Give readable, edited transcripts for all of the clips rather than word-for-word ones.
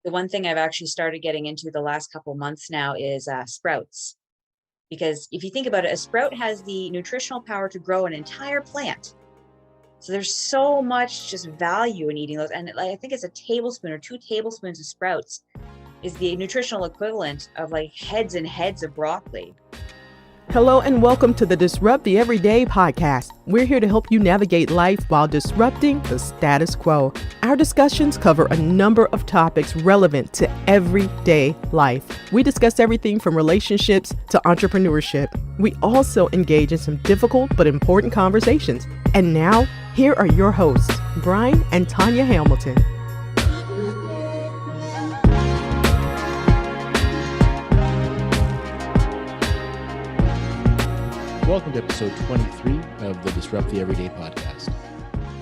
The one thing I've actually started getting into the last couple months now is sprouts. Because if you think about it, a sprout has the nutritional power to grow an entire plant. So there's so much just value in eating those. And I think it's a tablespoon or 2 tablespoons of sprouts is the nutritional equivalent of like heads and heads of broccoli. Hello and welcome to the Disrupt the Everyday podcast. We're here to help you navigate life while disrupting the status quo. Our discussions cover a number of topics relevant to everyday life. We discuss everything from relationships to entrepreneurship. We also engage in some difficult but important conversations. And now, here are your hosts, Brian and Tanya Hamilton. Welcome to episode 23 of the Disrupt the Everyday podcast.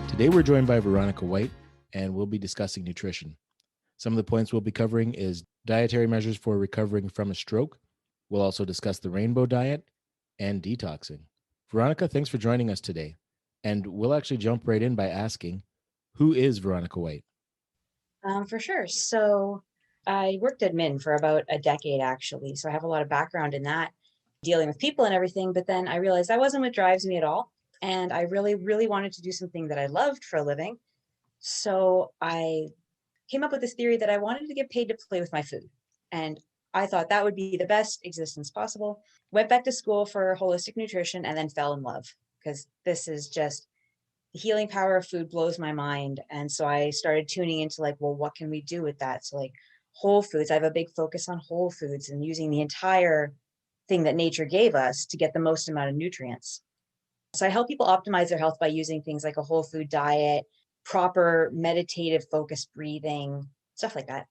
Today we're joined by Veronica White, and we'll be discussing nutrition. Some of the points we'll be covering is dietary measures for recovering from a stroke. We'll also discuss the rainbow diet and detoxing. Veronica, thanks for joining us today. And we'll actually jump right in by asking, who is Veronica White? For sure. So I worked admin for about a decade, actually. So I have a lot of background in that, dealing with people and everything. But then I realized that wasn't what drives me at all. And I really, really wanted to do something that I loved for a living. So I came up with this theory that I wanted to get paid to play with my food. And I thought that would be the best existence possible. Went back to school for holistic nutrition and then fell in love because this is just the healing power of food blows my mind. And so I started tuning into like, well, what can we do with that? So like whole foods, I have a big focus on whole foods and using the entire thing that nature gave us to get the most amount of nutrients. So I help people optimize their health by using things like a whole food diet, proper meditative focused breathing, stuff like that.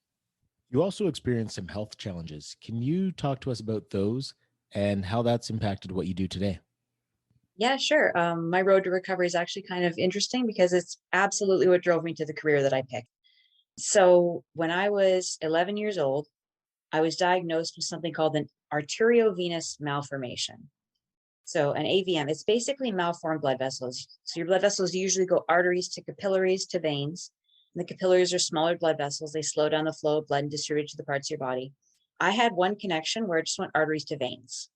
You also experienced some health challenges. Can you talk to us about those and how that's impacted what you do today? Yeah, sure. My road to recovery is actually kind of interesting because it's absolutely what drove me to the career that I picked. So when I was 11 years old, I was diagnosed with something called an arteriovenous malformation. So an AVM, it's basically malformed blood vessels. So your blood vessels usually go arteries to capillaries to veins. And the capillaries are smaller blood vessels. They slow down the flow of blood and distribute it to the parts of your body. I had one connection where it just went arteries to veins.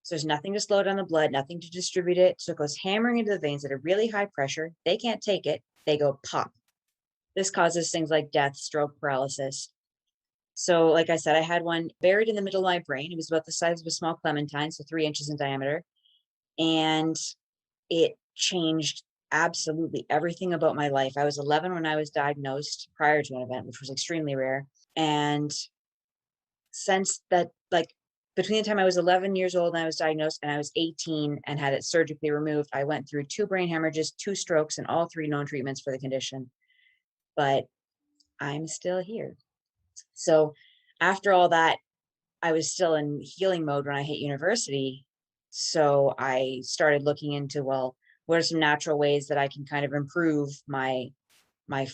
So there's nothing to slow down the blood, nothing to distribute it. So it goes hammering into the veins at a really high pressure. They can't take it. They go pop. This causes things like death, stroke, paralysis. So like I said, I had one buried in the middle of my brain. It was about the size of a small clementine, so 3 inches in diameter. And it changed absolutely everything about my life. I was 11 when I was diagnosed prior to an event, which was extremely rare. And since that, like between the time I was 11 years old and I was diagnosed and I was 18 and had it surgically removed, I went through 2 brain hemorrhages, 2 strokes, and all 3 known treatments for the condition. But I'm still here. So after all that, I was still in healing mode when I hit university. So I started looking into, well, what are some natural ways that I can kind of improve my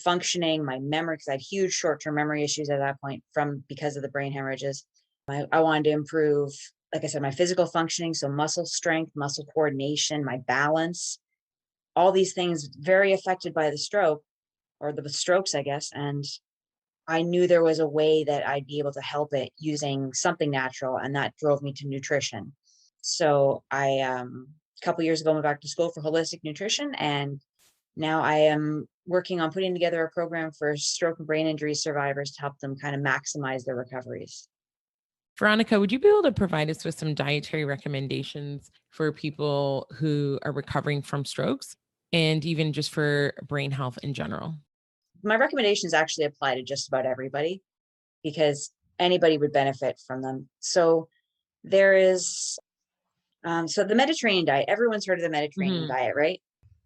functioning, my memory, because I had huge short-term memory issues at that point because of the brain hemorrhages. I wanted to improve, like I said, my physical functioning. So muscle strength, muscle coordination, my balance, all these things very affected by the stroke or the strokes, I guess. And I knew there was a way that I'd be able to help it using something natural. And that drove me to nutrition. So I, a couple of years ago, went back to school for holistic nutrition. And now I am working on putting together a program for stroke and brain injury survivors to help them kind of maximize their recoveries. Veronica, would you be able to provide us with some dietary recommendations for people who are recovering from strokes and even just for brain health in general? My recommendations actually apply to just about everybody because anybody would benefit from them. So there is, so the Mediterranean diet, everyone's heard of the Mediterranean diet, right?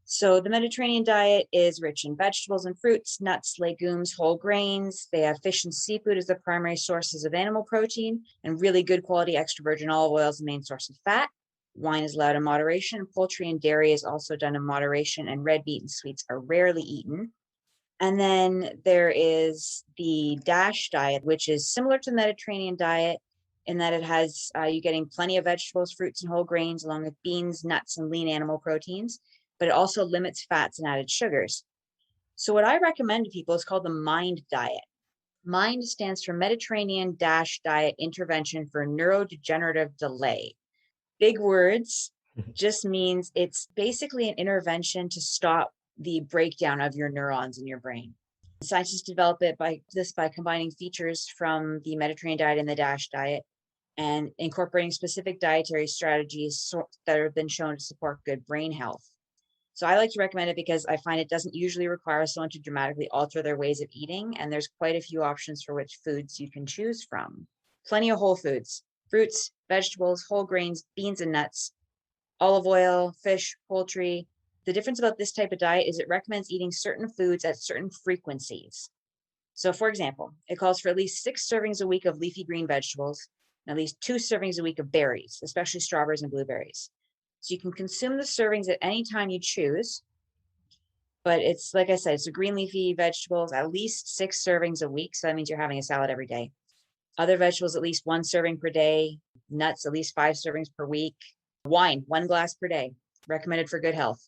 So the Mediterranean diet is rich in vegetables and fruits, nuts, legumes, whole grains. They have fish and seafood as the primary sources of animal protein and really good quality extra virgin olive oil is the main source of fat. Wine is allowed in moderation. Poultry and dairy is also done in moderation, and red meat and sweets are rarely eaten. And then there is the DASH diet, which is similar to the Mediterranean diet in that it has you getting plenty of vegetables, fruits, and whole grains, along with beans, nuts, and lean animal proteins. But it also limits fats and added sugars. So what I recommend to people is called the MIND diet. Mine stands for Mediterranean Diet Intervention for Neurodegenerative Delay. Big words, just means it's basically an intervention to stop the breakdown of your neurons in your brain. Scientists develop it by combining features from the Mediterranean diet and the DASH diet and incorporating specific dietary strategies that have been shown to support good brain health. So I like to recommend it because I find it doesn't usually require someone to dramatically alter their ways of eating. And there's quite a few options for which foods you can choose from. Plenty of whole foods, fruits, vegetables, whole grains, beans and nuts, olive oil, fish, poultry. The difference about this type of diet is it recommends eating certain foods at certain frequencies. So for example, it calls for at least 6 servings a week of leafy green vegetables and at least 2 servings a week of berries, especially strawberries and blueberries. So you can consume the servings at any time you choose, but it's, like I said, it's a green leafy vegetables, at least 6 servings a week. So that means you're having a salad every day. Other vegetables, at least 1 serving per day. Nuts, at least 5 servings per week. Wine, 1 glass per day, recommended for good health.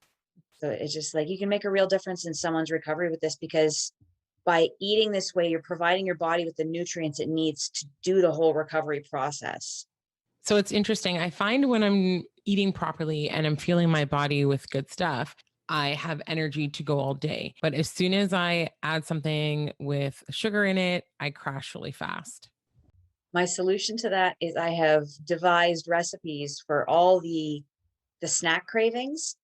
So it's just like you can make a real difference in someone's recovery with this, because by eating this way, you're providing your body with the nutrients it needs to do the whole recovery process. So it's interesting. I find when I'm eating properly and I'm feeling my body with good stuff, I have energy to go all day. But as soon as I add something with sugar in it, I crash really fast. My solution to that is I have devised recipes for all the snack cravings.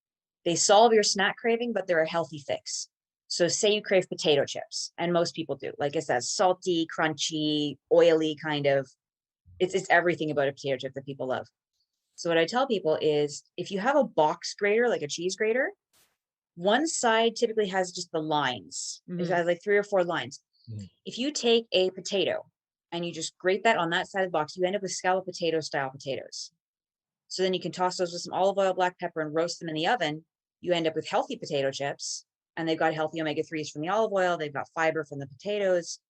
They solve your snack craving, but they're a healthy fix. So say you crave potato chips, and most people do. Like it's that salty, crunchy, oily kind of, it's everything about a potato chip that people love. So what I tell people is if you have a box grater, like a cheese grater, one side typically has just the lines. It has like 3 or 4 lines. If you take a potato and you just grate that on that side of the box, you end up with scalloped potato style potatoes. So then you can toss those with some olive oil, black pepper, and roast them in the oven. You end up with healthy potato chips, and they've got healthy omega-3s from the olive oil. They've got fiber from the potatoes.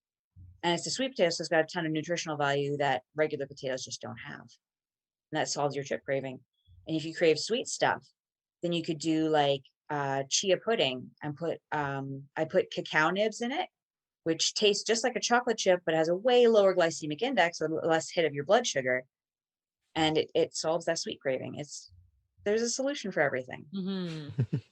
And it's a sweet potato, so it's got a ton of nutritional value that regular potatoes just don't have. And that solves your chip craving. And if you crave sweet stuff, then you could do like chia pudding and I put cacao nibs in it, which tastes just like a chocolate chip, but has a way lower glycemic index, or less hit of your blood sugar. And it solves that sweet craving. There's a solution for everything.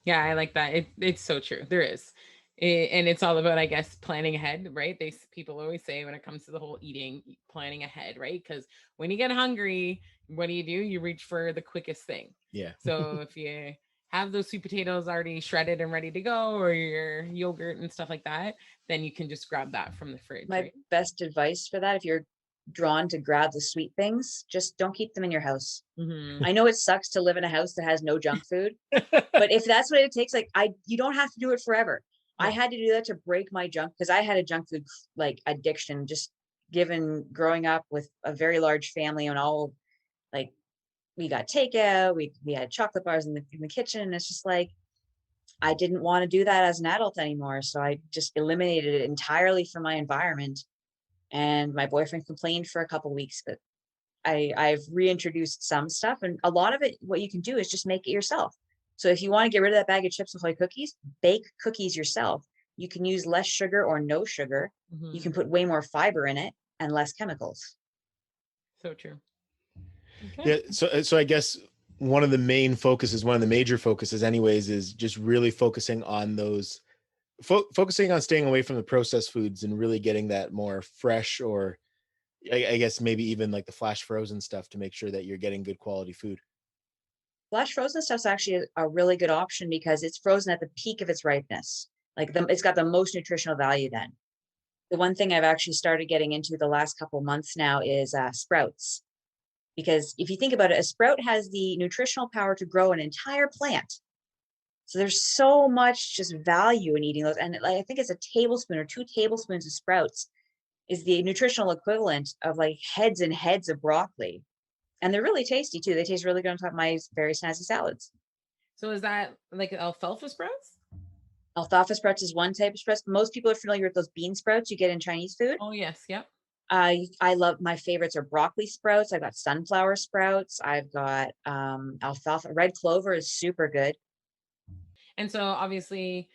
Yeah, I like that. It's so true. There is. And it's all about, I guess, planning ahead, right? People always say when it comes to the whole eating, planning ahead, right? Because when you get hungry, what do? You reach for the quickest thing. Yeah. So if you have those sweet potatoes already shredded and ready to go, or your yogurt and stuff like that, then you can just grab that from the fridge. My right? best advice for that, if you're drawn to grab the sweet things, just don't keep them in your house. I know it sucks to live in a house that has no junk food, but if that's what it takes, like you don't have to do it forever. I had to do that to break my junk, because I had a junk food like addiction, just given growing up with a very large family, and all like we got takeout, we had chocolate bars in the kitchen, and it's just like I didn't want to do that as an adult anymore. So I just eliminated it entirely from my environment. And my boyfriend complained for a couple of weeks, but I've reintroduced some stuff, and a lot of it, what you can do is just make it yourself. So if you want to get rid of that bag of Chips Ahoy cookies, bake cookies yourself. You can use less sugar or no sugar. You can put way more fiber in it and less chemicals. So true. Okay. Yeah. So I guess one of the major focuses anyways, is just really focusing on those, focusing on staying away from the processed foods and really getting that more fresh, or I guess maybe even like the flash frozen stuff, to make sure that you're getting good quality food. Flash frozen stuff's actually a really good option because it's frozen at the peak of its ripeness. It's got the most nutritional value then. The one thing I've actually started getting into the last couple months now is sprouts. Because if you think about it, a sprout has the nutritional power to grow an entire plant. So there's so much just value in eating those. And I think it's a tablespoon or 2 tablespoons of sprouts is the nutritional equivalent of like heads and heads of broccoli. And they're really tasty too. They taste really good on top of my very snazzy salads. So is that like alfalfa sprouts? Alfalfa sprouts is one type of sprouts. Most people are familiar with those bean sprouts you get in Chinese food. Oh, yes. Yep. I love, my favorites are broccoli sprouts. I've got sunflower sprouts. I've got alfalfa. Red clover is super good. And so obviously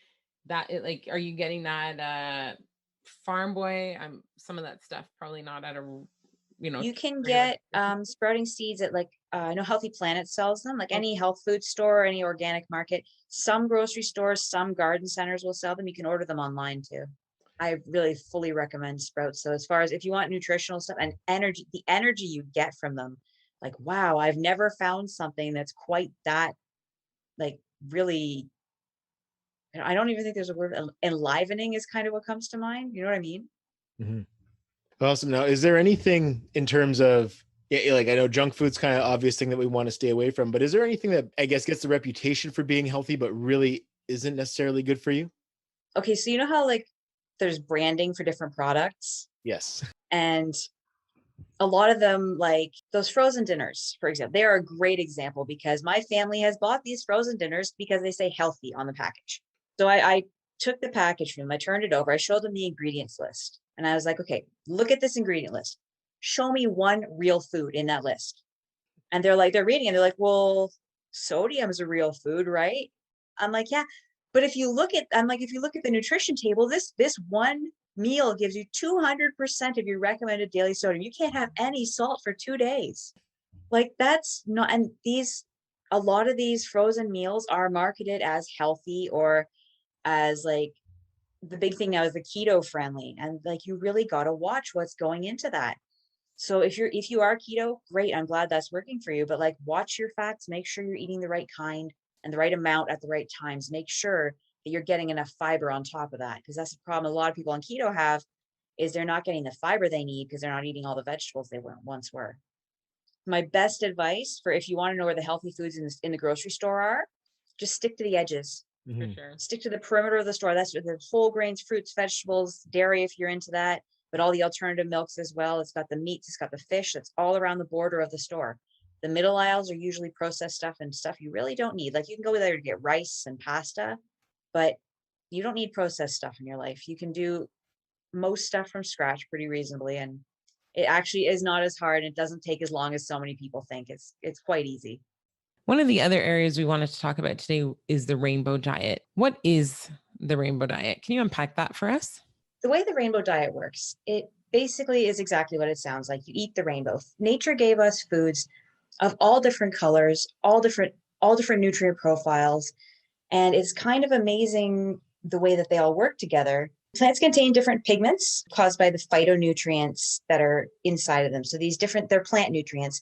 are you getting that Farm Boy, some of that stuff probably not at a, You can regular get grocery store. sprouting seeds at like I know Healthy Planet sells them, like Oh, any health food store, any organic market. Some grocery stores, some garden centers will sell them. You can order them online too. I really fully recommend sprouts. So as far as if you want nutritional stuff and energy, the energy you get from them, like wow, I've never found something that's quite that like really. I don't even think there's a word. Enlivening is kind of what comes to mind. You know what I mean? Mhm. Awesome. Now, is there anything in terms of, yeah, like I know junk food's kind of obvious thing that we want to stay away from, but is there anything that I guess gets the reputation for being healthy, but really isn't necessarily good for you? Okay, so you know how like there's branding for different products, Yes. and a lot of them, like those frozen dinners, for example, they are a great example because my family has bought these frozen dinners because they say healthy on the package. So I took the package from them, I turned it over, I showed them the ingredients list, and I was like, okay, look at this ingredient list. Show me one real food in that list. And they're reading and they're like, well, sodium is a real food, right? I'm like, yeah. But if you look at the nutrition table, this one meal gives you 200% of your recommended daily sodium. You can't have any salt for 2 days. Like that's not, and a lot of these frozen meals are marketed as healthy or as like the big thing now is the keto friendly. And like, you really got to watch what's going into that. So if you are keto, great. I'm glad that's working for you. But like watch your fats, make sure you're eating the right kind and the right amount at the right times. Make sure that you're getting enough fiber on top of that. Because that's the problem a lot of people on keto have is they're not getting the fiber they need because they're not eating all the vegetables they once were. My best advice for if you want to know where the healthy foods in the grocery store are, just stick to the edges. for Mhm. sure. Stick to the perimeter of the store. That's the whole grains, fruits, vegetables, dairy if you're into that, but all the alternative milks as well. It's got the meats, it's got the fish, it's all around the border of the store. The middle aisles are usually processed stuff and stuff you really don't need. Like you can go there to get rice and pasta, but you don't need processed stuff in your life. You can do most stuff from scratch pretty reasonably, and it actually is not as hard. It doesn't take as long as so many people think. It's quite easy. One of the other areas we wanted to talk about today is the rainbow diet. What is the rainbow diet? Can you unpack that for us? The way the rainbow diet works, it basically is exactly what it sounds like. You eat the rainbow. Nature gave us foods of all different colors, all different nutrient profiles, and it's kind of amazing the way that they all work together. Plants contain different pigments caused by the phytonutrients that are inside of them. So they're plant nutrients,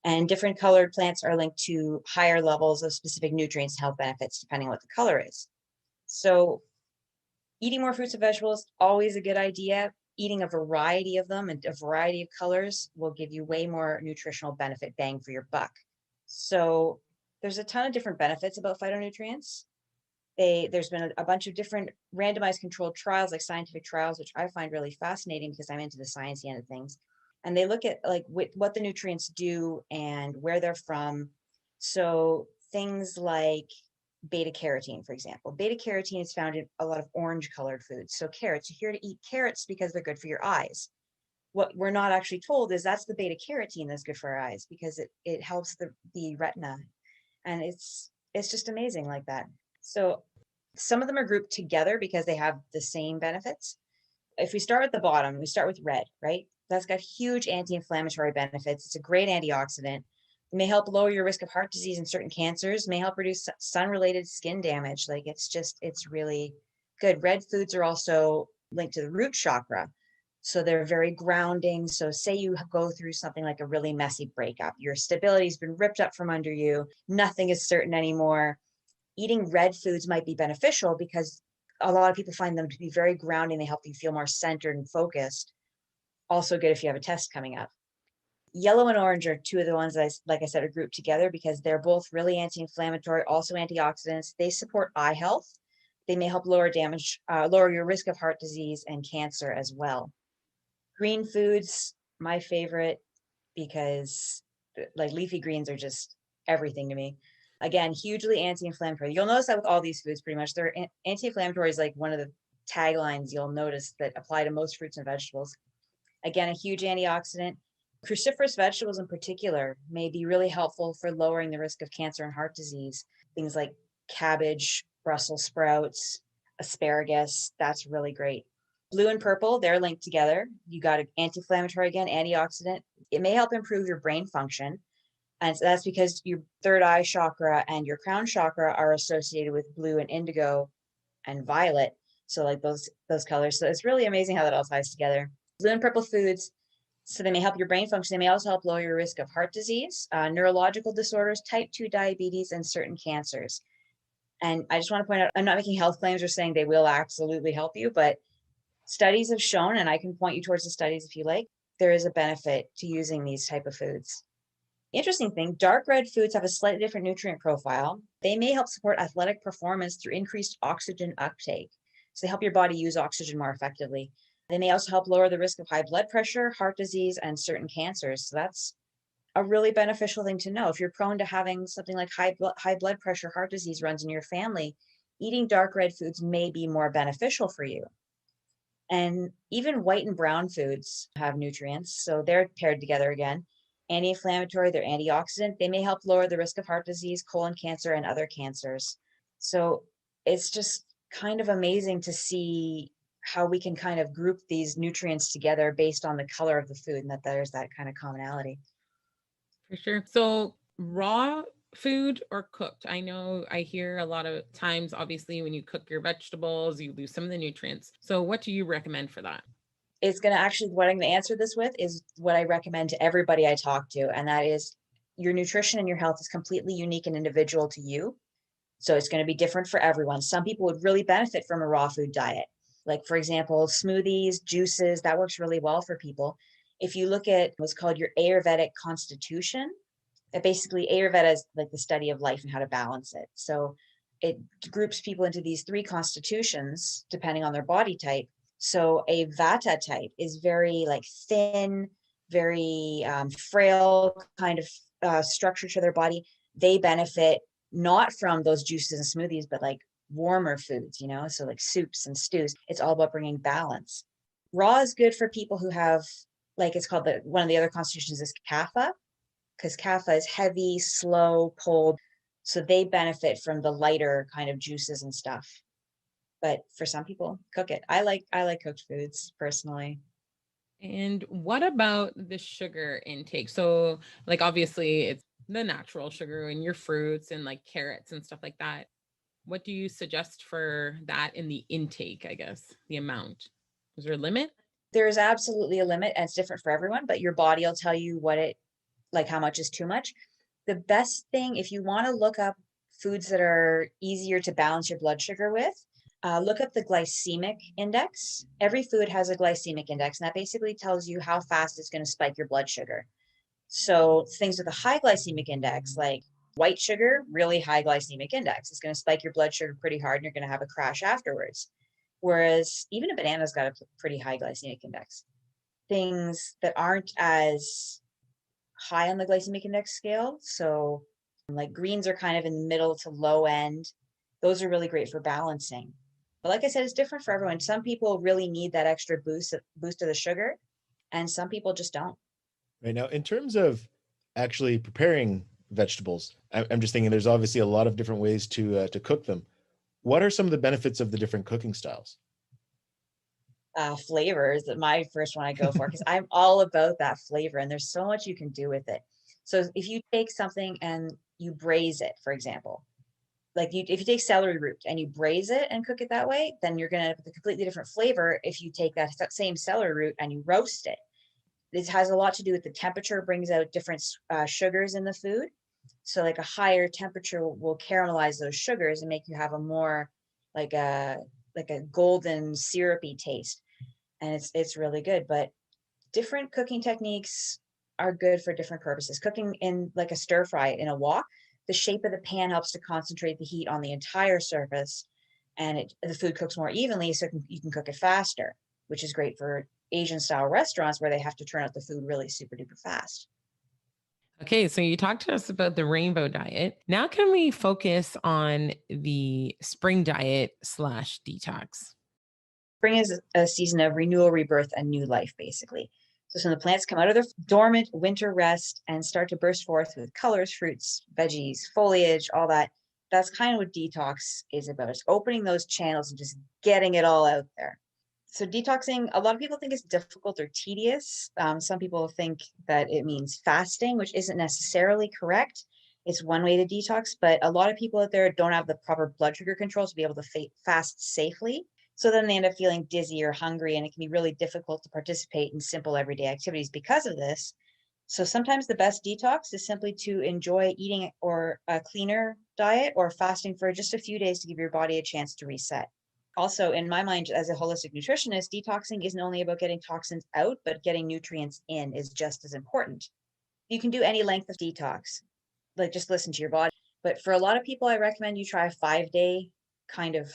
and different colored plants are linked to higher levels of specific nutrients and health benefits depending on what the color is. So eating more fruits and vegetables, always a good idea. Eating a variety of them and a variety of colors will give you way more nutritional benefit bang for your buck. So there's a ton of different benefits about phytonutrients. There's been a bunch of different randomized controlled trials, like scientific trials, which I find really fascinating because I'm into the science end of things. And they look at like what the nutrients do and where they're from. So things like beta carotene, for example. Beta carotene is found in a lot of orange colored foods. So carrots, you're here to eat carrots because they're good for your eyes. What we're not actually told is that's the beta carotene that's good for our eyes because it helps the retina. And it's just amazing like that. So some of them are grouped together because they have the same benefits. If we start at the bottom, we start with red, right? That's got huge anti-inflammatory benefits. It's a great antioxidant. It may help lower your risk of heart disease and certain cancers, may help reduce sun-related skin damage. Like it's really good. Red foods are also linked to the root chakra. So they're very grounding. So say you go through something like a really messy breakup, your stability's been ripped up from under you, nothing is certain anymore. Eating red foods might be beneficial because a lot of people find them to be very grounding. They help you feel more centered and focused. Also good if you have a test coming up. Yellow and orange are two of the ones that like I said, are grouped together because they're both really anti-inflammatory, also antioxidants. They support eye health. They may help lower your risk of heart disease and cancer as well. Green foods, my favorite, because like leafy greens are just everything to me. Again, hugely anti-inflammatory. You'll notice that with all these foods, pretty much. They're anti-inflammatory is like one of the taglines you'll notice that apply to most fruits and vegetables. Again, a huge antioxidant. Cruciferous vegetables in particular may be really helpful for lowering the risk of cancer and heart disease. Things like cabbage, Brussels sprouts, asparagus, that's really great. Blue and purple, they're linked together. You got an anti-inflammatory again, antioxidant. It may help improve your brain function. And so that's because your third eye chakra and your crown chakra are associated with blue and indigo and violet. So like those colors. So it's really amazing how that all ties together. Blue and purple foods, so they may help your brain function. They may also help lower your risk of heart disease, neurological disorders, type 2 diabetes, and certain cancers. And I just want to point out, I'm not making health claims or saying they will absolutely help you, but studies have shown, and I can point you towards the studies if you like, there is a benefit to using these type of foods. Interesting thing, dark red foods have a slightly different nutrient profile. They may help support athletic performance through increased oxygen uptake. So they help your body use oxygen more effectively. They may also help lower the risk of high blood pressure, heart disease, and certain cancers. So that's a really beneficial thing to know. If you're prone to having something like high blood pressure, heart disease runs in your family, eating dark red foods may be more beneficial for you. And even white and brown foods have nutrients, so they're paired together again. Anti-inflammatory, they're antioxidant. They may help lower the risk of heart disease, colon cancer, and other cancers. So it's just kind of amazing to see how we can kind of group these nutrients together based on the color of the food, and that there's that kind of commonality. For sure. So raw food or cooked? I know I hear a lot of times, obviously, when you cook your vegetables, you lose some of the nutrients. So what do you recommend for that? It's going to actually, what I'm going to answer this with is what I recommend to everybody I talk to. And that is, your nutrition and your health is completely unique and individual to you. So it's going to be different for everyone. Some people would really benefit from a raw food diet. Like, for example, smoothies, juices, that works really well for people. If you look at what's called your Ayurvedic constitution, that basically Ayurveda is like the study of life and how to balance it. So it groups people into these 3 constitutions depending on their body type. So a Vata type is very like thin, very frail kind of structure to their body. They benefit not from those juices and smoothies, but like warmer foods, so like soups and stews. It's all about bringing balance. Raw is good for people who have, like, it's called one of the other constitutions is Kapha, because Kapha is heavy, slow, cold. So they benefit from the lighter kind of juices and stuff. But for some people, cook it. I like cooked foods personally. And what about the sugar intake? So like, obviously it's the natural sugar in your fruits and like carrots and stuff like that. What do you suggest for that in the intake, I guess, the amount? Is there a limit? There is absolutely a limit, and it's different for everyone, but your body will tell you how much is too much. The best thing, if you want to look up foods that are easier to balance your blood sugar with, look up the glycemic index. Every food has a glycemic index, and that basically tells you how fast it's going to spike your blood sugar. So things with a high glycemic index, like white sugar, really high glycemic index, it's going to spike your blood sugar pretty hard, and you're going to have a crash afterwards. Whereas even a banana's got a pretty high glycemic index. Things that aren't as high on the glycemic index scale, so like greens are kind of in the middle to low end, those are really great for balancing. But like I said, it's different for everyone. Some people really need that extra boost of the sugar, and some people just don't. Right now, in terms of actually preparing vegetables, I'm just thinking there's obviously a lot of different ways to cook them. What are some of the benefits of the different cooking styles? Flavor is my first one I go for, because I'm all about that flavor, and there's so much you can do with it. So if you take something and you braise it, for example, like if you take celery root and you braise it and cook it that way, then you're going to have a completely different flavor. If you take that same celery root and you roast it, this has a lot to do with the temperature, brings out different sugars in the food. So like a higher temperature will caramelize those sugars and make you have a more like a golden syrupy taste. And it's really good. But different cooking techniques are good for different purposes. Cooking in like a stir fry in a wok, the shape of the pan helps to concentrate the heat on the entire surface, and the food cooks more evenly, so you can cook it faster, which is great for Asian style restaurants where they have to turn out the food really super duper fast. Okay, so you talked to us about the rainbow diet. Now can we focus on the spring diet / detox? Spring is a season of renewal, rebirth, and new life, basically. So when the plants come out of their dormant winter rest and start to burst forth with colors, fruits, veggies, foliage, all that, that's kind of what detox is about. It's opening those channels and just getting it all out there. So detoxing, a lot of people think it's difficult or tedious. Some people think that it means fasting, which isn't necessarily correct. It's one way to detox, but a lot of people out there don't have the proper blood sugar control to be able to fast safely. So then they end up feeling dizzy or hungry, and it can be really difficult to participate in simple everyday activities because of this. So sometimes the best detox is simply to enjoy eating or a cleaner diet or fasting for just a few days to give your body a chance to reset. Also, in my mind, as a holistic nutritionist, detoxing isn't only about getting toxins out, but getting nutrients in is just as important. You can do any length of detox, like just listen to your body. But for a lot of people, I recommend you try a 5-day kind of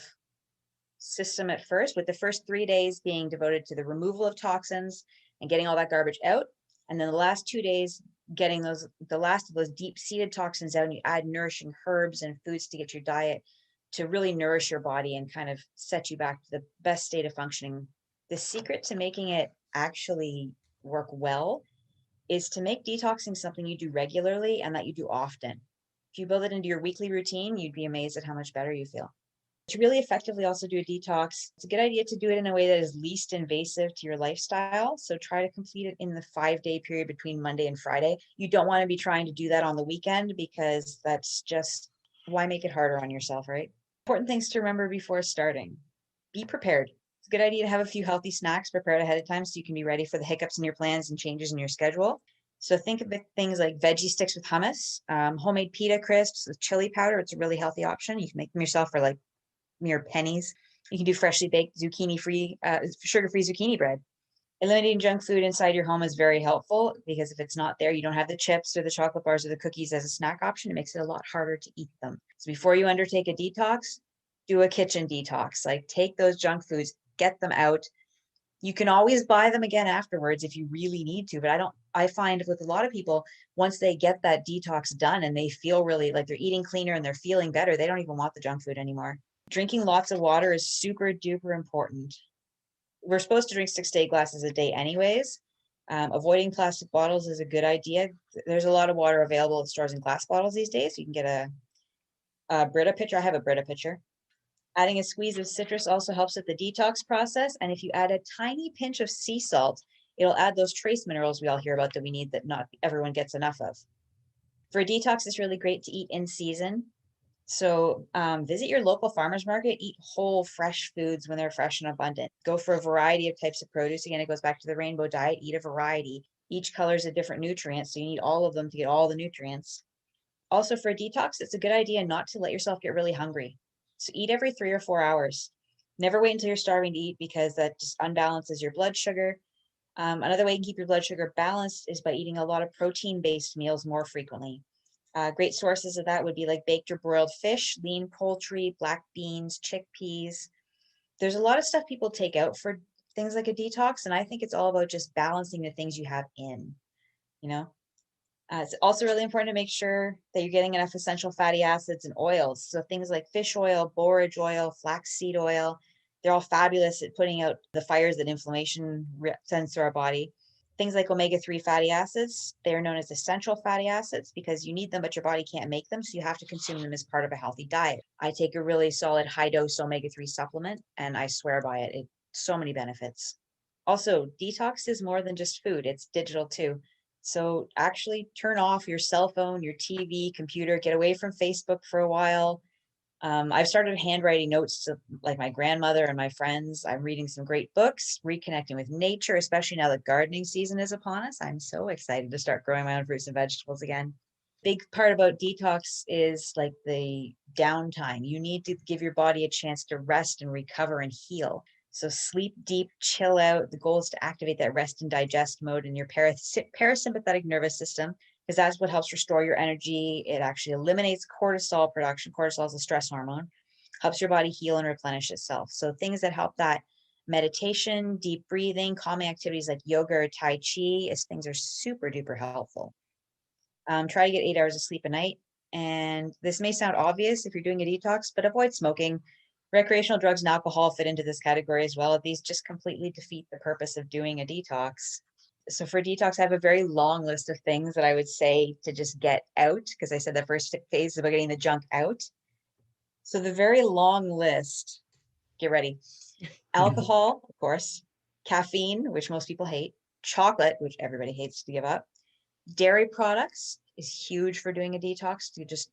system at first, with the first 3 days being devoted to the removal of toxins and getting all that garbage out. And then the last 2 days, getting the last of those deep-seated toxins out, and you add nourishing herbs and foods to get your diet to really nourish your body and kind of set you back to the best state of functioning. The secret to making it actually work well is to make detoxing something you do regularly and that you do often. If you build it into your weekly routine, you'd be amazed at how much better you feel. To really effectively also do a detox, it's a good idea to do it in a way that is least invasive to your lifestyle. So try to complete it in the 5-day period between Monday and Friday. You don't want to be trying to do that on the weekend, because that's just, why make it harder on yourself, right? Important things to remember before starting. Be prepared. It's a good idea to have a few healthy snacks prepared ahead of time so you can be ready for the hiccups in your plans and changes in your schedule. So think of things like veggie sticks with hummus, homemade pita crisps with chili powder. It's a really healthy option. You can make them yourself for like mere pennies. You can do freshly baked sugar-free zucchini bread. Eliminating junk food inside your home is very helpful, because if it's not there, you don't have the chips or the chocolate bars or the cookies as a snack option. It makes it a lot harder to eat them. So before you undertake a detox, do a kitchen detox. Like, take those junk foods, get them out. You can always buy them again afterwards if you really need to, but I find with a lot of people, once they get that detox done and they feel really like they're eating cleaner and they're feeling better, they don't even want the junk food anymore. Drinking lots of water is super duper important. We're supposed to drink 6 to 8 glasses a day anyways. Avoiding plastic bottles is a good idea. There's a lot of water available at stores in glass bottles these days. You can get a Brita pitcher. I have a Brita pitcher. Adding a squeeze of citrus also helps with the detox process. And if you add a tiny pinch of sea salt, it'll add those trace minerals we all hear about that we need, that not everyone gets enough of. For a detox, it's really great to eat in season. So visit your local farmer's market, eat whole fresh foods when they're fresh and abundant. Go for a variety of types of produce. Again, it goes back to the rainbow diet, eat a variety. Each color is a different nutrient, so you need all of them to get all the nutrients. Also, for a detox, it's a good idea not to let yourself get really hungry. So eat every 3 or 4 hours. Never wait until you're starving to eat, because that just unbalances your blood sugar. Another way you can keep your blood sugar balanced is by eating a lot of protein-based meals more frequently. Great sources of that would be like baked or broiled fish, lean poultry, black beans, chickpeas. There's a lot of stuff people take out for things like a detox, and I think it's all about just balancing the things you have in, you know? It's also really important to make sure that you're getting enough essential fatty acids and oils. So things like fish oil, borage oil, flaxseed oil, they're all fabulous at putting out the fires that inflammation sends to our body. Things like omega-3 fatty acids, they are known as essential fatty acids because you need them, but your body can't make them. So you have to consume them as part of a healthy diet. I take a really solid high dose omega-3 supplement, and I swear by it. It's so many benefits. Also, detox is more than just food. It's digital too. So actually turn off your cell phone, your TV, computer, get away from Facebook for a while. I've started handwriting notes to like my grandmother and my friends. I'm reading some great books, reconnecting with nature, especially now that gardening season is upon us. I'm so excited to start growing my own fruits and vegetables again. Big part about detox is like the downtime. You need to give your body a chance to rest and recover and heal. So sleep deep, chill out. The goal is to activate that rest and digest mode in your parasympathetic nervous system, because that's what helps restore your energy. It actually eliminates cortisol production. Cortisol is a stress hormone, helps your body heal and replenish itself. So things that help that: meditation, deep breathing, calming activities like yoga or Tai Chi, as things are super duper helpful. Try to get 8 hours of sleep a night. And this may sound obvious if you're doing a detox, but avoid smoking. Recreational drugs and alcohol fit into this category as well. These just completely defeat the purpose of doing a detox. So for detox, I have a very long list of things that I would say to just get out, because I said the first phase is about getting the junk out. So the very long list, get ready. Alcohol, of course, caffeine, which most people hate, chocolate, which everybody hates to give up, dairy products is huge for doing a detox. You just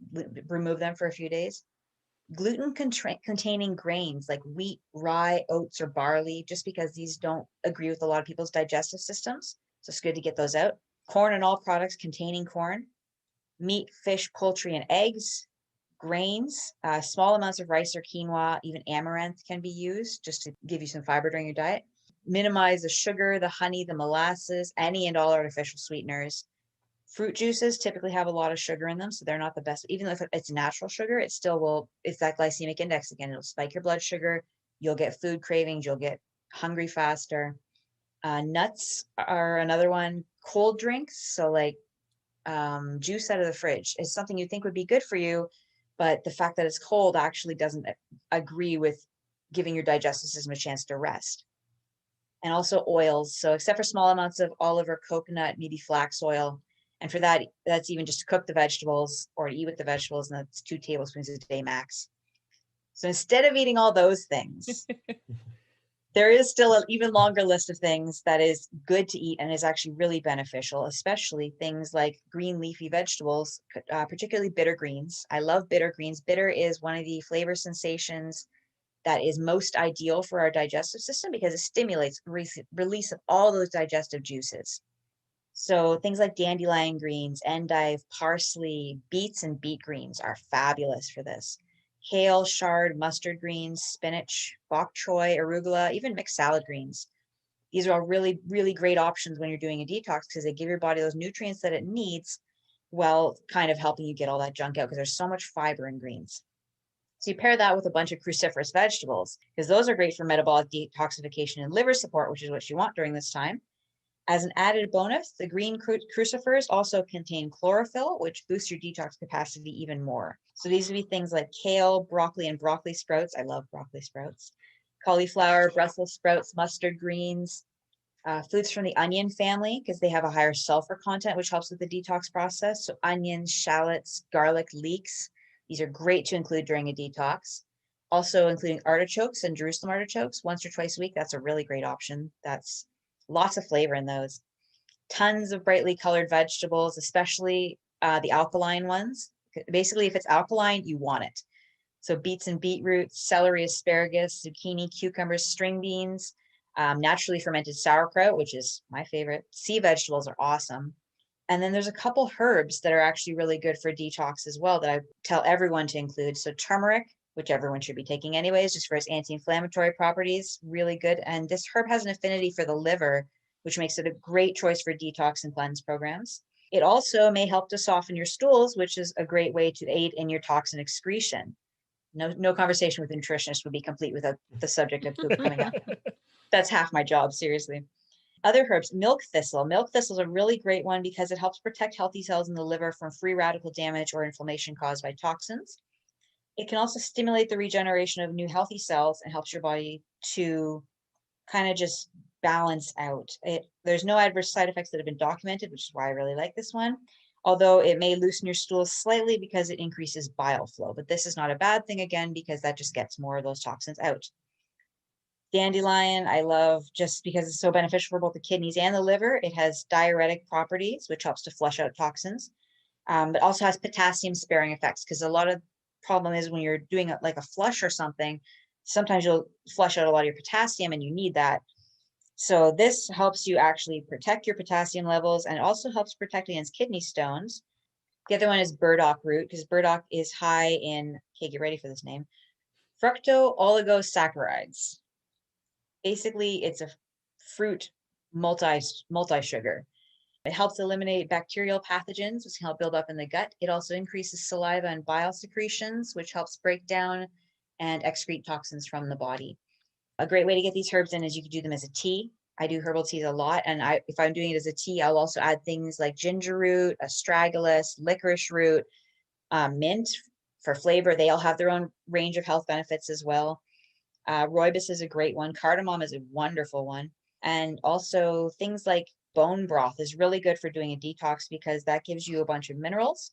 remove them for a few days. Gluten containing grains like wheat, rye, oats, or barley, just because these don't agree with a lot of people's digestive systems. So it's good to get those out. Corn and all products containing corn, meat, fish, poultry, and eggs, grains, small amounts of rice or quinoa, even amaranth can be used just to give you some fiber during your diet. Minimize the sugar, the honey, the molasses, any and all artificial sweeteners. Fruit juices typically have a lot of sugar in them, so they're not the best. Even if it's natural sugar, it still will, it's that glycemic index again. It'll spike your blood sugar. You'll get food cravings. You'll get hungry faster. Nuts are another one. Cold drinks, so like juice out of the fridge is something you think would be good for you, but the fact that it's cold actually doesn't agree with giving your digestive system a chance to rest. And also oils. So except for small amounts of olive or coconut, maybe flax oil. And for that, that's even just to cook the vegetables or to eat with the vegetables, and that's 2 tablespoons a day max. So instead of eating all those things, there is still an even longer list of things that is good to eat and is actually really beneficial, especially things like green leafy vegetables, particularly bitter greens. I love bitter greens. Bitter is one of the flavor sensations that is most ideal for our digestive system because it stimulates release of all those digestive juices. So things like dandelion greens, endive, parsley, beets, and beet greens are fabulous for this. Kale, chard, mustard greens, spinach, bok choy, arugula, even mixed salad greens. These are all really, really great options when you're doing a detox because they give your body those nutrients that it needs while kind of helping you get all that junk out because there's so much fiber in greens. So you pair that with a bunch of cruciferous vegetables because those are great for metabolic detoxification and liver support, which is what you want during this time. As an added bonus, the green crucifers also contain chlorophyll, which boosts your detox capacity even more. So these would be things like kale, broccoli, and broccoli sprouts. I love broccoli sprouts. Cauliflower, Brussels sprouts, mustard greens, foods from the onion family because they have a higher sulfur content, which helps with the detox process. So onions, shallots, garlic, leeks. These are great to include during a detox. Also including artichokes and Jerusalem artichokes once or twice a week. That's a really great option. That's lots of flavor in those. Tons of brightly colored vegetables, especially the alkaline ones. Basically, if it's alkaline, you want it. So beets and beetroot, celery, asparagus, zucchini, cucumbers, string beans, naturally fermented sauerkraut, which is my favorite. Sea vegetables are awesome. And then there's a couple herbs that are actually really good for detox as well that I tell everyone to include. So turmeric, which everyone should be taking anyways, just for its anti-inflammatory properties, really good. And this herb has an affinity for the liver, which makes it a great choice for detox and cleanse programs. It also may help to soften your stools, which is a great way to aid in your toxin excretion. No conversation with a nutritionist would be complete without the subject of poop coming up. That's half my job, seriously. Other herbs, milk thistle. Milk thistle is a really great one because it helps protect healthy cells in the liver from free radical damage or inflammation caused by toxins. It can also stimulate the regeneration of new healthy cells and helps your body to kind of just balance out. There's no adverse side effects that have been documented, which is why I really like this one. Although it may loosen your stools slightly because it increases bile flow. But this is not a bad thing, again, because that just gets more of those toxins out. Dandelion, I love just because it's so beneficial for both the kidneys and the liver. It has diuretic properties, which helps to flush out toxins, but also has potassium sparing effects because a lot of problem is when you're doing like a flush or something, sometimes you'll flush out a lot of your potassium and you need that. So this helps you actually protect your potassium levels and also helps protect against kidney stones. The other one is burdock root because burdock is high in, okay, get ready for this name, fructooligosaccharides. Basically, it's a fruit multi-sugar. It helps eliminate bacterial pathogens, which can help build up in the gut. It also increases saliva and bile secretions, which helps break down and excrete toxins from the body. A great way to get these herbs in is you can do them as a tea. I do herbal teas a lot. And if I'm doing it as a tea, I'll also add things like ginger root, astragalus, licorice root, mint for flavor. They all have their own range of health benefits as well. Rooibos is a great one. Cardamom is a wonderful one. And also things like bone broth is really good for doing a detox because that gives you a bunch of minerals.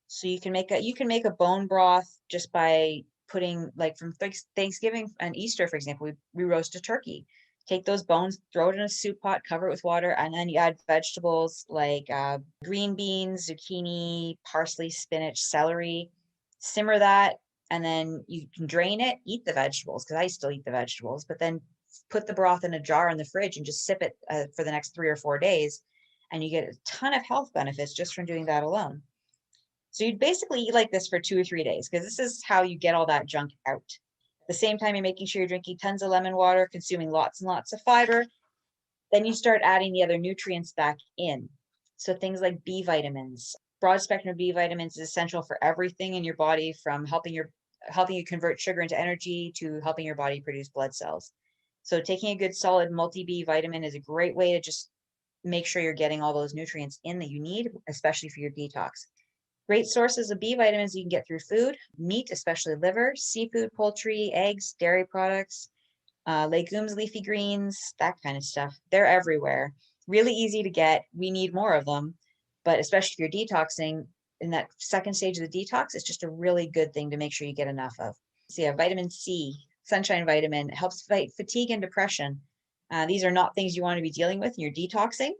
So you can make a bone broth just by putting, like, from Thanksgiving and Easter, for example, we roast a turkey. Take those bones, throw it in a soup pot, cover it with water, and then you add vegetables like green beans, zucchini, parsley, spinach, celery. Simmer that, and then you can drain it, eat the vegetables, because I still eat the vegetables, but then put the broth in a jar in the fridge and just sip it for the next 3 or 4 days. And you get a ton of health benefits just from doing that alone. So you'd basically eat like this for 2 or 3 days, because this is how you get all that junk out. At the same time, you're making sure you're drinking tons of lemon water, consuming lots and lots of fiber. Then you start adding the other nutrients back in. So things like B vitamins. Broad spectrum of B vitamins is essential for everything in your body, from helping you convert sugar into energy to helping your body produce blood cells. So taking a good solid multi-B vitamin is a great way to just make sure you're getting all those nutrients in that you need, especially for your detox. Great sources of B vitamins you can get through food, meat, especially liver, seafood, poultry, eggs, dairy products, legumes, leafy greens, that kind of stuff. They're everywhere. Really easy to get. We need more of them, but especially if you're detoxing, in that second stage of the detox, it's just a really good thing to make sure you get enough of. So yeah, vitamin C, sunshine vitamin, helps fight fatigue and depression. These are not things you want to be dealing with in your detoxing.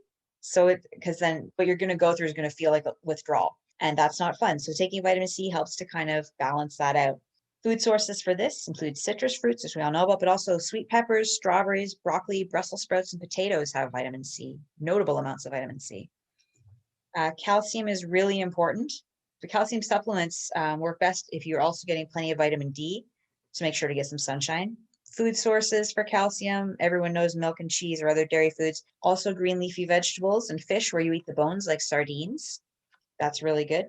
So because then what you're going to go through is going to feel like a withdrawal. And that's not fun. So taking vitamin C helps to kind of balance that out. Food sources for this include citrus fruits, which we all know about, but also sweet peppers, strawberries, broccoli, Brussels sprouts, and potatoes have vitamin C, notable amounts of vitamin C. Calcium is really important. The calcium supplements work best if you're also getting plenty of vitamin D, so make sure to get some sunshine. Food sources for calcium, everyone knows milk and cheese or other dairy foods. Also green leafy vegetables and fish where you eat the bones, like sardines. That's really good.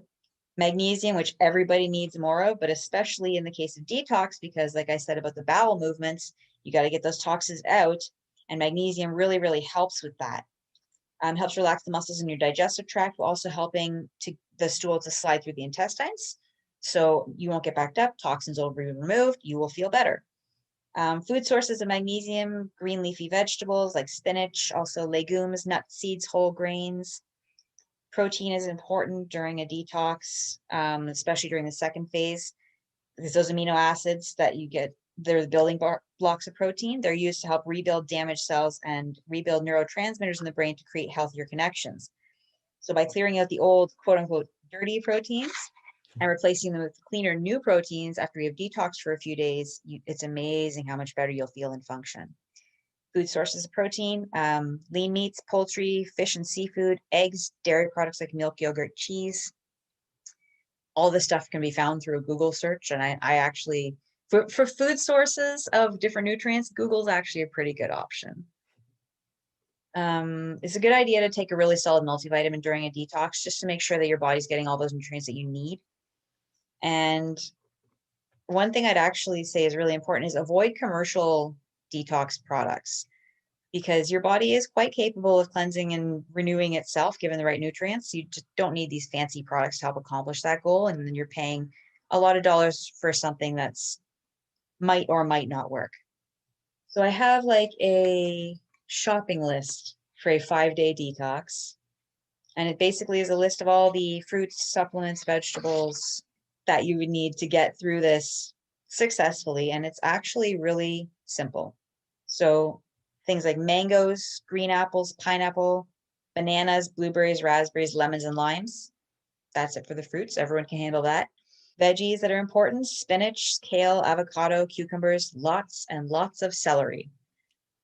Magnesium, which everybody needs more of, but especially in the case of detox, because like I said about the bowel movements, you got to get those toxins out, and magnesium really, really helps with that. Helps relax the muscles in your digestive tract, while also helping the stool to slide through the intestines. So you won't get backed up, toxins will be removed, you will feel better. Food sources of magnesium, green leafy vegetables like spinach, also legumes, nuts, seeds, whole grains. Protein is important during a detox, especially during the second phase, because those amino acids that you get, they're the building blocks of protein. They're used to help rebuild damaged cells and rebuild neurotransmitters in the brain to create healthier connections. So by clearing out the old, quote unquote, dirty proteins and replacing them with cleaner new proteins after you have detoxed for a few days, it's amazing how much better you'll feel and function. Food sources of protein, lean meats, poultry, fish and seafood, eggs, dairy products like milk, yogurt, cheese. All this stuff can be found through a Google search. And I actually, for food sources of different nutrients, Google's actually a pretty good option. It's a good idea to take a really solid multivitamin during a detox, just to make sure that your body's getting all those nutrients that you need. And one thing I'd actually say is really important is avoid commercial detox products, because your body is quite capable of cleansing and renewing itself given the right nutrients. You just don't need these fancy products to help accomplish that goal, and then you're paying a lot of dollars for something that's might or might not work. So I have like a shopping list for a 5-day detox, and it basically is a list of all the fruits, supplements, vegetables that you would need to get through this successfully. And it's actually really simple. So things like mangoes, green apples, pineapple, bananas, blueberries, raspberries, lemons, and limes. That's it for the fruits. Everyone can handle that. Veggies that are important: spinach, kale, avocado, cucumbers, lots and lots of celery.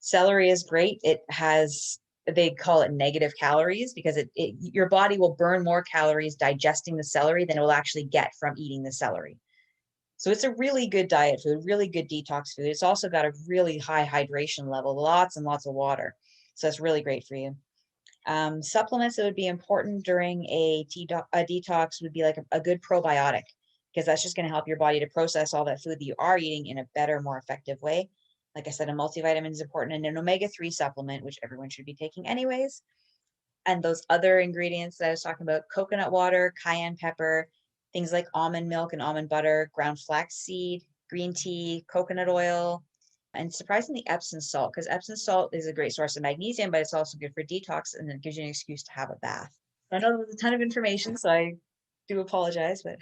Celery is great. It has, they call it negative calories, because your body will burn more calories digesting the celery than it will actually get from eating the celery. So it's a really good diet food, really good detox food. It's also got a really high hydration level, lots and lots of water. So it's really great for you. Supplements that would be important during a detox would be like a good probiotic, because that's just going to help your body to process all that food that you are eating in a better, more effective way. Like I said, a multivitamin is important, and an omega-3 supplement, which everyone should be taking anyways. And those other ingredients that I was talking about: coconut water, cayenne pepper, things like almond milk and almond butter, ground flaxseed, green tea, coconut oil, and surprisingly Epsom salt, because Epsom salt is a great source of magnesium, but it's also good for detox, and it gives you an excuse to have a bath. I know there's a ton of information, so I do apologize, but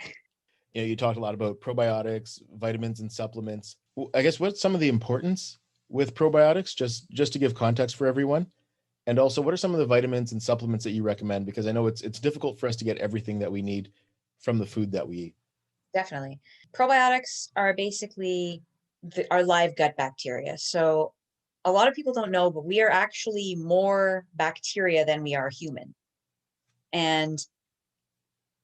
You talked a lot about probiotics, vitamins, and supplements. I guess what's some of the importance with probiotics, just to give context for everyone? And also, what are some of the vitamins and supplements that you recommend? Because I know it's difficult for us to get everything that we need from the food that we eat. Definitely. Probiotics are basically our live gut bacteria. So a lot of people don't know, but we are actually more bacteria than we are human. And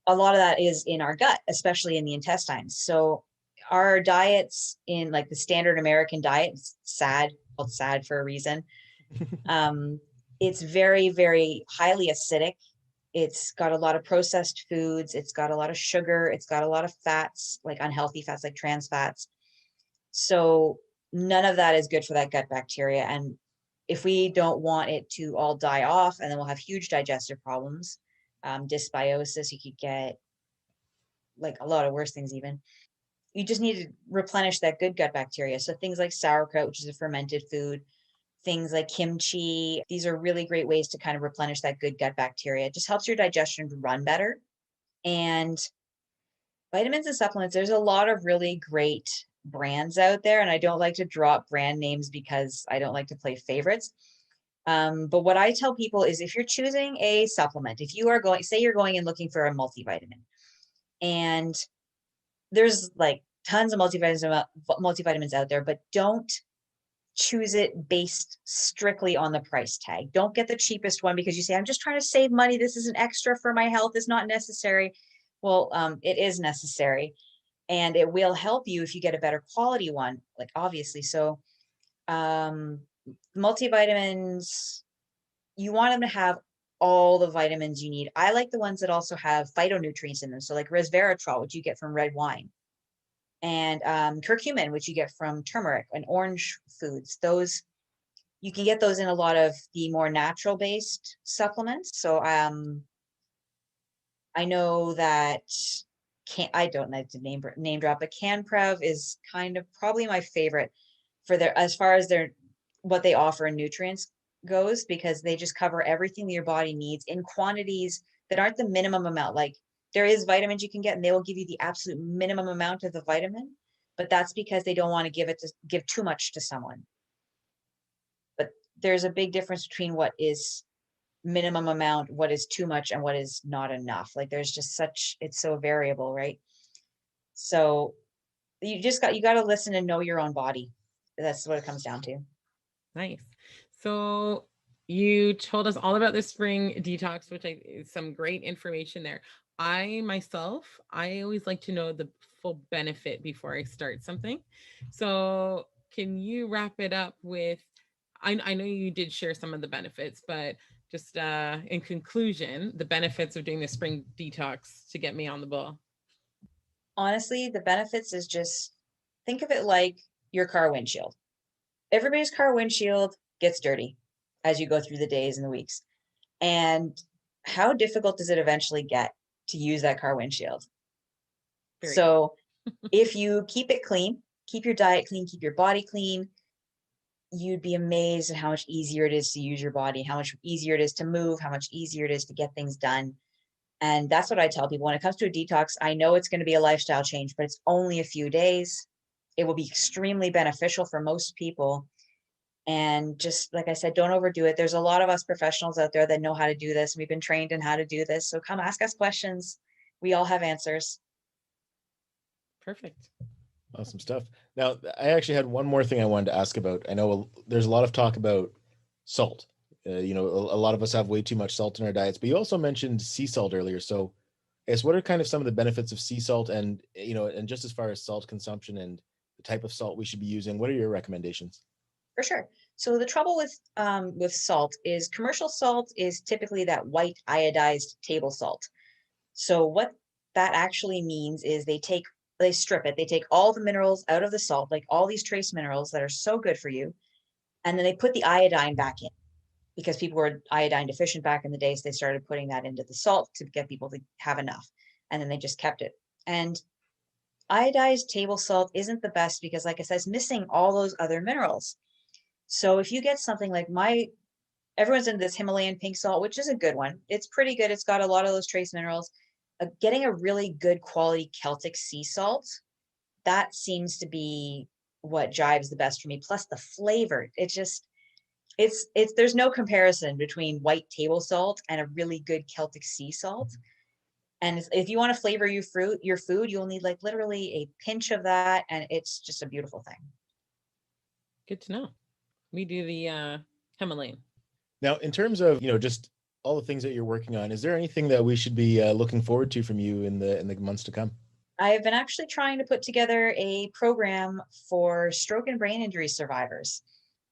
a lot of that is in our gut, especially in the intestines. So our diets, in like the standard American diet, it's sad, called sad for a reason. It's very, very highly acidic. It's got a lot of processed foods. It's got a lot of sugar. It's got a lot of fats, like unhealthy fats, like trans fats. So none of that is good for that gut bacteria. And if we don't want it to all die off, and then we'll have huge digestive problems, dysbiosis, you could get like a lot of worse things even. You just need to replenish that good gut bacteria. So things like sauerkraut, which is a fermented food, things like kimchi, these are really great ways to kind of replenish that good gut bacteria. It just helps your digestion run better. And vitamins and supplements, there's a lot of really great brands out there. And I don't like to drop brand names because I don't like to play favorites. But what I tell people is if you're choosing a supplement, if you are going, say you're going and looking for a multivitamin, and there's like tons of multivitamins out there, but don't choose it based strictly on the price tag. Don't get the cheapest one because you say, I'm just trying to save money. This is an extra for my health. It's not necessary. Well, it is necessary, and it will help you if you get a better quality one, like obviously. So multivitamins, you want them to have all the vitamins you need. I like the ones that also have phytonutrients in them. So like resveratrol, which you get from red wine, and curcumin, which you get from turmeric and orange foods. Those, you can get those in a lot of the more natural based supplements. So I know that I don't like to name drop, but CanPrev is kind of probably my favorite for their, as far as their, what they offer in nutrients goes, because they just cover everything that your body needs in quantities that aren't the minimum amount. Like there is vitamins you can get and they will give you the absolute minimum amount of the vitamin, but that's because they don't want to give too much to someone. But there's a big difference between what is minimum amount, what is too much, and what is not enough. Like there's just such, it's so variable, right? So you got to listen and know your own body. That's what it comes down to. Nice. So you told us all about the spring detox, which is some great information there. I always like to know the full benefit before I start something. So can you wrap it up with, I know you did share some of the benefits, but just in conclusion, the benefits of doing the spring detox to get me on the ball. Honestly, the benefits is just think of it like your car windshield. Everybody's car windshield gets dirty as you go through the days and the weeks. And how difficult does it eventually get to use that car windshield? So if you keep it clean, keep your diet clean, keep your body clean, you'd be amazed at how much easier it is to use your body, how much easier it is to move, how much easier it is to get things done. And that's what I tell people when it comes to a detox. I know it's going to be a lifestyle change, but it's only a few days. It will be extremely beneficial for most people. And just like I said, don't overdo it. There's a lot of us professionals out there that know how to do this. We've been trained in how to do this. So come ask us questions. We all have answers. Perfect. Awesome stuff. Now, I actually had one more thing I wanted to ask about. I know there's a lot of talk about salt. A lot of us have way too much salt in our diets, but you also mentioned sea salt earlier. So I guess what are kind of some of the benefits of sea salt, and, and just as far as salt consumption and the type of salt we should be using, what are your recommendations? For sure. So the trouble with salt is commercial salt is typically that white iodized table salt. So what that actually means is they strip it. They take all the minerals out of the salt, like all these trace minerals that are so good for you. And then they put the iodine back in because people were iodine deficient back in the day. So they started putting that into the salt to get people to have enough. And then they just kept it. And iodized table salt isn't the best because, like I said, it's missing all those other minerals. So if you get something like everyone's into this Himalayan pink salt, which is a good one. It's pretty good. It's got a lot of those trace minerals. getting a really good quality Celtic sea salt, that seems to be what jives the best for me. Plus the flavor, it's there's no comparison between white table salt and a really good Celtic sea salt. And if you want to flavor your food, you'll need like literally a pinch of that, and it's just a beautiful thing. Good to know. We do the Himalayan. Now, in terms of, just all the things that you're working on, is there anything that we should be looking forward to from you in the months to come? I have been actually trying to put together a program for stroke and brain injury survivors.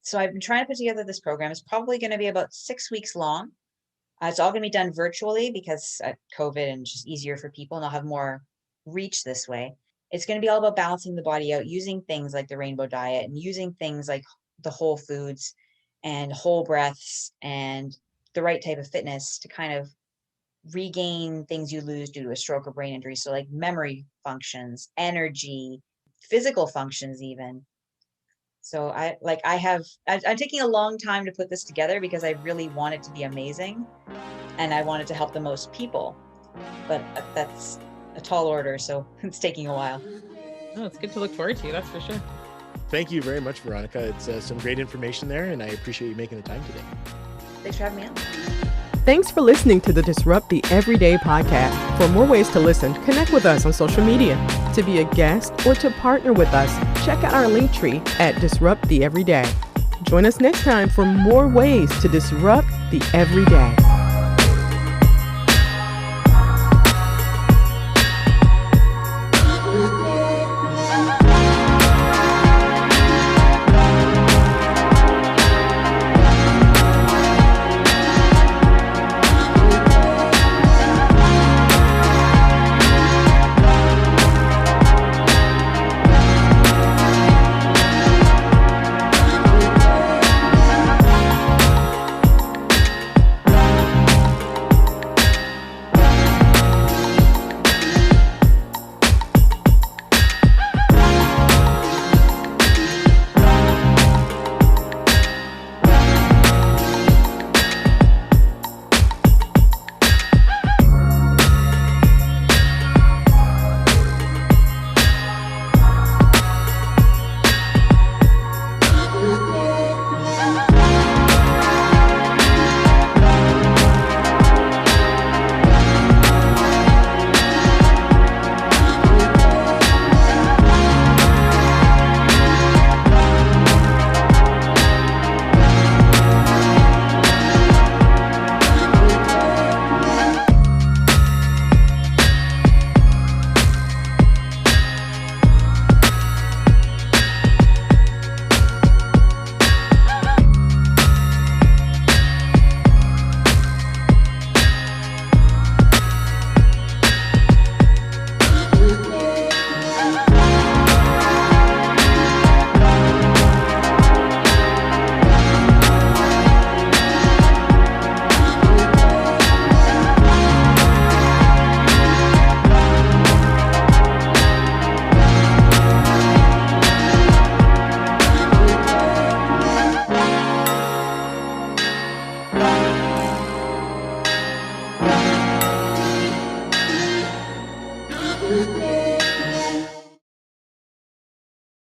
So I've been trying to put together this program. It's probably going to be about 6 weeks long. It's all going to be done virtually because COVID and just easier for people, and I'll have more reach this way. It's going to be all about balancing the body out, using things like the rainbow diet and using things like the whole foods and whole breaths and the right type of fitness to kind of regain things you lose due to a stroke or brain injury. So like memory functions, energy, physical functions even. So I'm taking a long time to put this together because I really want it to be amazing and I want it to help the most people. But that's a tall order, so it's taking a while. Oh, it's good to look forward to, that's for sure. Thank you very much, Veronica. It's some great information there, and I appreciate you making the time today. Thanks for having me on. Thanks for listening to the Disrupt the Everyday podcast. For more ways to listen, connect with us on social media. To be a guest or to partner with us, check out our link tree at Disrupt the Everyday. Join us next time for more ways to disrupt the everyday. Bye.